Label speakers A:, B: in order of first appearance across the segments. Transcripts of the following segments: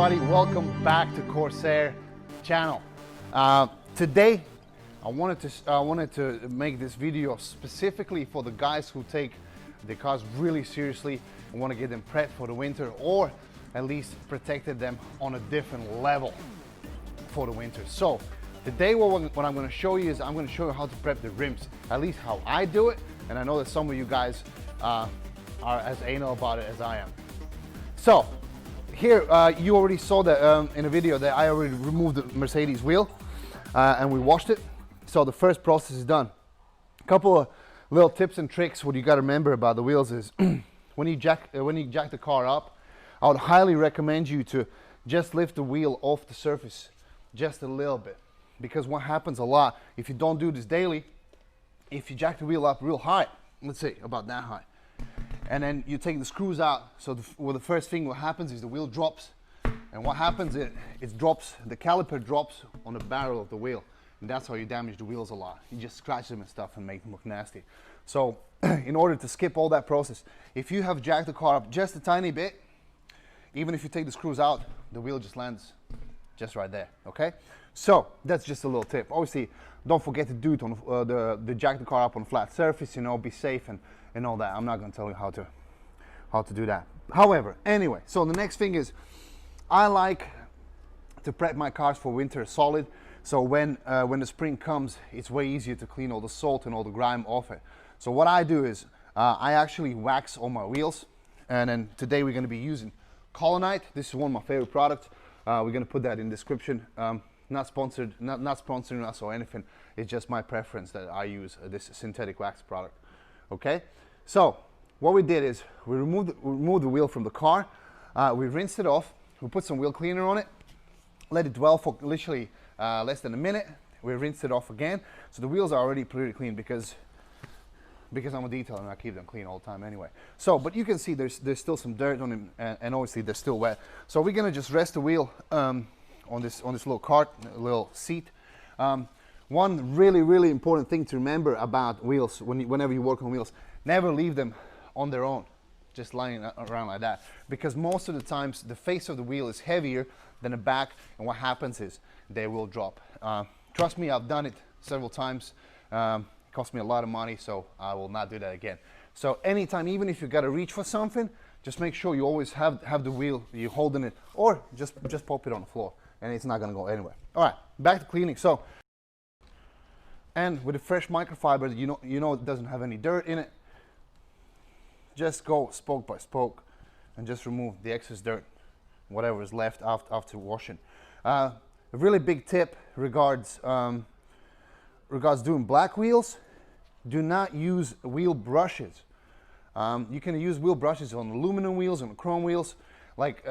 A: everybody, welcome back to Corsair channel. Today I wanted to make this video specifically for the guys who take their cars really seriously and want to get them prepped for the winter, or at least protected them on a different level for the winter. So today what I'm going to show you is I'm going to show you how to prep the rims, at least how I do it, and I know that some of you guys are as anal about it as I am. So here, you already saw that in a video that I already removed the Mercedes wheel and we washed it. So the first process is done. A couple of little tips and tricks. What you got to remember about the wheels is when you jack the car up, I would highly recommend you to just lift the wheel off the surface just a little bit, because what happens a lot if you don't do this daily, if you jack the wheel up real high, let's say about that high, and then you take the screws out, so the first thing what happens is the wheel drops, and what happens is it drops, the caliper drops on the barrel of the wheel, and that's how you damage the wheels a lot. You just scratch them and stuff and make them look nasty. So in order to skip all that process, if you have jacked the car up just a tiny bit, even if you take the screws out, the wheel just lands just right there. Okay, so that's just a little tip. Obviously don't forget to do it on the jack the car up on a flat surface, you know, be safe and all that. I'm not going to tell you how to do that. However, anyway, so the next thing is I like to prep my cars for winter solid, so when the spring comes, it's way easier to clean all the salt and all the grime off it. So what I do is I actually wax all my wheels, and then today we're going to be using Colonite. This is one of my favorite products. We're going to put that in the description. Not sponsored, not sponsoring us or anything. It's just my preference that I use this synthetic wax product. Okay, so what we did is we removed the wheel from the car, we rinsed it off, we put some wheel cleaner on it, let it dwell for literally less than a minute. We rinsed it off again, so the wheels are already pretty clean because I'm a detailer and I keep them clean all the time anyway. So, but you can see there's still some dirt on them, and obviously they're still wet. So we're gonna just rest the wheel on this little cart, little seat. One really important thing to remember about wheels, whenever you work on wheels, never leave them on their own, just lying around like that, because most of the times the face of the wheel is heavier than the back, and what happens is they will drop. Trust me, I've done it several times. It cost me a lot of money, so I will not do that again. So anytime, even if you got to reach for something, just make sure you always have the wheel, you're holding it, or just pop it on the floor, and it's not going to go anywhere. All right, back to cleaning. So, and with a fresh microfiber, you know it doesn't have any dirt in it, just go spoke by spoke and just remove the excess dirt, whatever is left after washing. A really big tip regards doing black wheels: do not use wheel brushes. You can use wheel brushes on aluminum wheels, on chrome wheels, like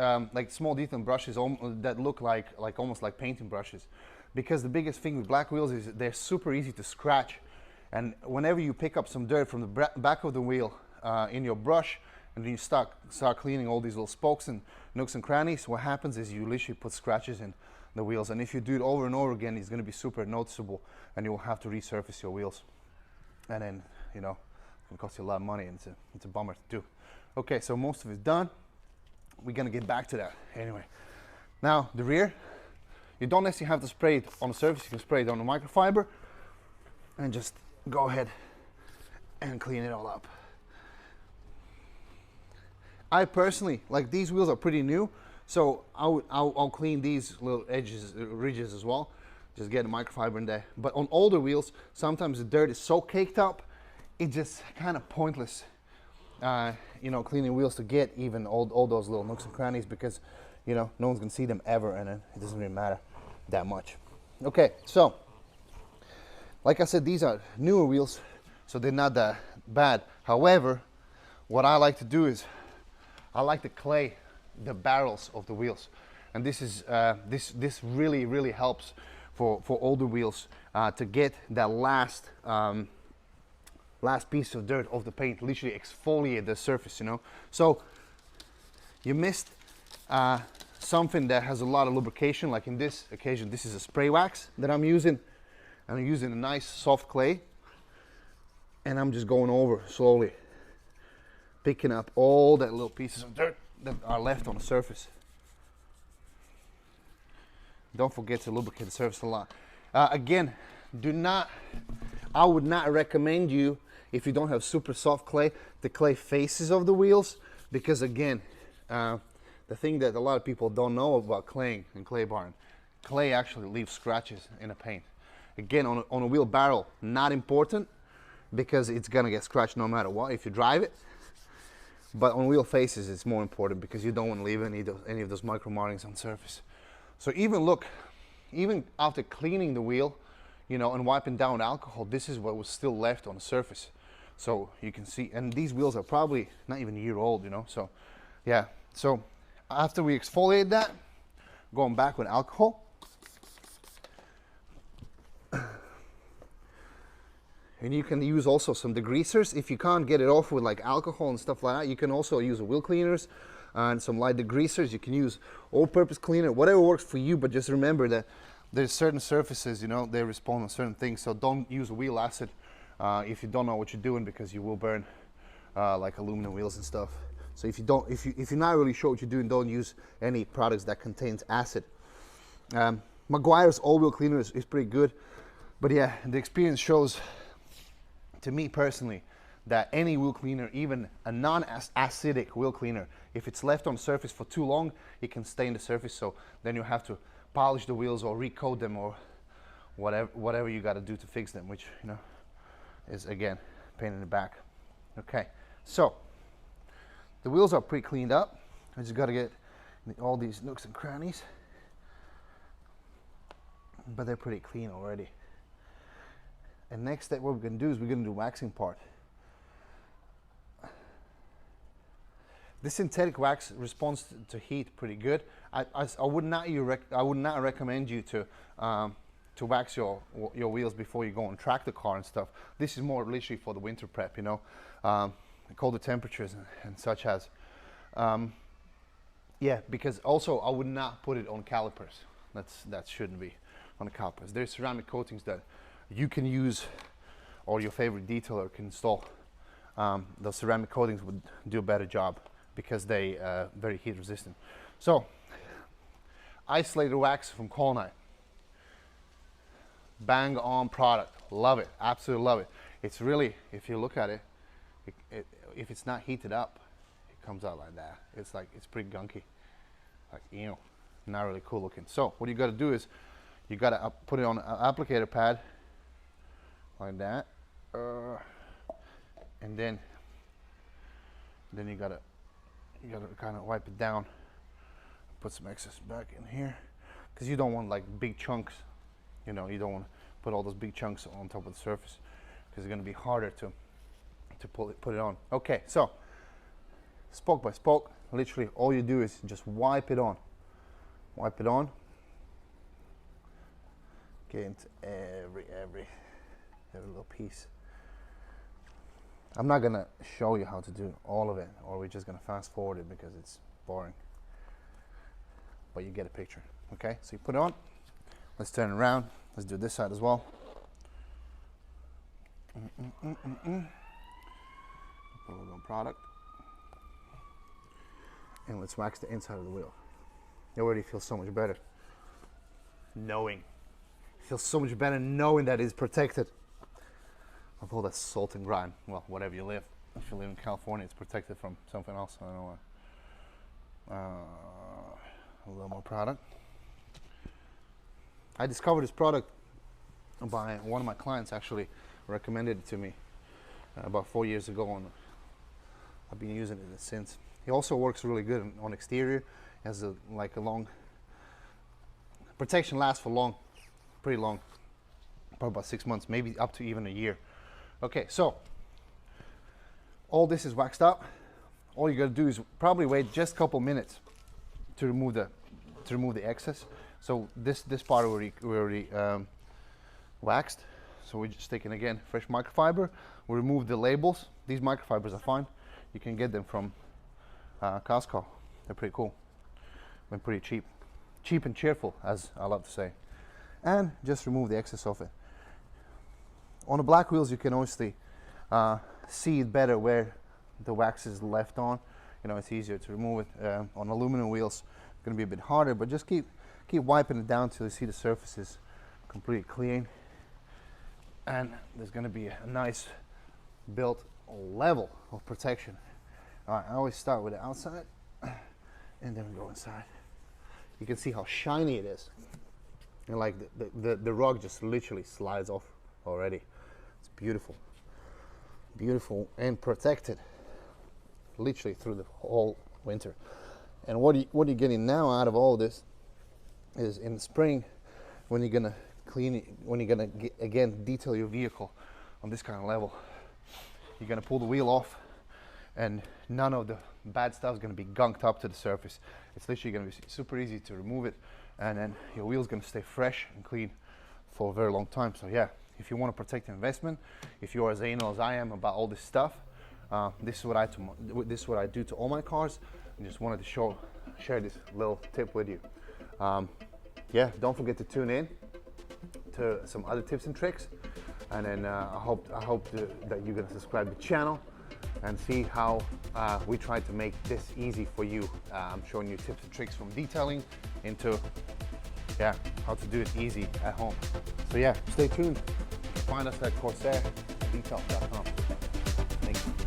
A: small detail brushes that look like almost like painting brushes. Because the biggest thing with black wheels is they're super easy to scratch, and whenever you pick up some dirt from the back of the wheel in your brush, and then you start cleaning all these little spokes and nooks and crannies, what happens is you literally put scratches in the wheels, and if you do it over and over again, it's going to be super noticeable, and you will have to resurface your wheels, and then, you know, it can cost you a lot of money, and it's a bummer to do. Okay, so most of it's done. We're going to get back to that anyway. Now the rear, you don't necessarily have to spray it on the surface. You can spray it on the microfiber and just go ahead and clean it all up. I personally, like, these wheels are pretty new, so I'll clean these little edges, ridges as well. Just get a microfiber in there. But on older wheels, sometimes the dirt is so caked up, it's just kind of pointless, you know, cleaning wheels to get even all those little nooks and crannies, because, you know, no one's gonna see them ever, and it doesn't really matter that much. Okay, so like I said, these are newer wheels, so they're not that bad. However, what I like to do is I like to clay the barrels of the wheels, and this is this really helps for older wheels to get that last piece of dirt off the paint, literally exfoliate the surface, you know. So you missed something that has a lot of lubrication, like in this occasion, this is a spray wax that I'm using. I'm using a nice soft clay, and I'm just going over slowly, picking up all that little pieces of dirt that are left on the surface. Don't forget to lubricate the surface a lot. Again, I would not recommend you, if you don't have super soft clay, the clay faces of the wheels, because again, the thing that a lot of people don't know about claying and clay barring, clay actually leaves scratches in a paint. Again, on a wheel barrel, not important, because it's gonna get scratched no matter what if you drive it. But on wheel faces, it's more important because you don't want to leave any of those micro markings on surface. So even after cleaning the wheel, you know, and wiping down with alcohol, this is what was still left on the surface. So you can see, and these wheels are probably not even a year old, you know. So yeah, so after we exfoliate that, going back with alcohol. And you can use also some degreasers. If you can't get it off with like alcohol and stuff like that, you can also use wheel cleaners and some light degreasers. You can use all-purpose cleaner, whatever works for you, but just remember that there's certain surfaces, you know, they respond to certain things. So don't use wheel acid if you don't know what you're doing, because you will burn like aluminum wheels and stuff. So if you're not really sure what you're doing, don't use any products that contains acid. Meguiar's all-wheel cleaner is pretty good, but yeah, the experience shows, to me personally, that any wheel cleaner, even a non-acidic wheel cleaner, if it's left on the surface for too long, it can stain the surface. So then you have to polish the wheels or recoat them or whatever you got to do to fix them, which, you know, is again pain in the back. Okay, so the wheels are pretty cleaned up. I just got to get all these nooks and crannies, but they're pretty clean already. And next step, what we're going to do is we're going to do waxing part. This synthetic wax responds to heat pretty good. I would not recommend you to wax your wheels before you go and track the car and stuff. This is more literally for the winter prep, you know, colder temperatures and such as. Yeah, because also I would not put it on calipers. That shouldn't be on the calipers. There's ceramic coatings that you can use, or your favorite detailer can install. Those ceramic coatings would do a better job because they very heat resistant. So, isolated wax from Colnite. Bang on product. Love it. Absolutely love it. It's really, if you look at it, if it's not heated up, it comes out like that. It's like, it's pretty gunky. Like, you know, not really cool looking. So, what you got to do is, you got to put it on an applicator pad, like that, and then you gotta kind of wipe it down, put some excess back in here, because you don't want like big chunks, you know, you don't want to put all those big chunks on top of the surface, because it's going to be harder to put it on. Okay, so spoke by spoke, literally all you do is just wipe it on, get into every little piece. I'm not gonna show you how to do all of it, or we're just gonna fast forward it because it's boring, but you get a picture. Okay, so you put it on, let's turn it around, let's do this side as well. Put a little on product, and let's wax the inside of the wheel. It already feels so much better knowing that it's protected of all that salt and grime. Well, whatever you live. If you live in California, it's protected from something else. I don't know what. A little more product. I discovered this product by one of my clients, actually recommended it to me about 4 years ago, and I've been using it since. It also works really good on exterior. Has a long protection, lasts for pretty long, probably about 6 months, maybe up to even a year. Okay, so all this is waxed up. All you gotta do is probably wait just a couple minutes to remove the excess. So this part we already waxed. So we're just taking again fresh microfiber. We remove the labels. These microfibers are fine. You can get them from Costco. They're pretty cool. They're pretty cheap. Cheap and cheerful, as I love to say. And just remove the excess of it. On the black wheels, you can obviously see it better where the wax is left on. You know, it's easier to remove it. On aluminum wheels, it's going to be a bit harder, but just keep Keep wiping it down till you see the surface is completely clean, and there's going to be a nice built level of protection. All right, I always start with the outside and then we go inside. You can see how shiny it is, and like the rug just literally slides off already. It's beautiful, beautiful, and protected literally through the whole winter. And what you're getting now out of all this is in the spring, when you're gonna clean it, when you're gonna again detail your vehicle on this kind of level, you're gonna pull the wheel off, and none of the bad stuff is gonna be gunked up to the surface. It's literally gonna be super easy to remove it, and then your wheel's gonna stay fresh and clean for a very long time. So yeah, if you want to protect your investment, if you're as anal as I am about all this stuff, this is what I do to all my cars. I just wanted to share this little tip with you. Yeah, don't forget to tune in to some other tips and tricks, and then I hope that you're gonna subscribe to the channel and see how we try to make this easy for you. I'm showing you tips and tricks from detailing into how to do it easy at home. So yeah, stay tuned. Find us at CorsairDetail.com. Thank you.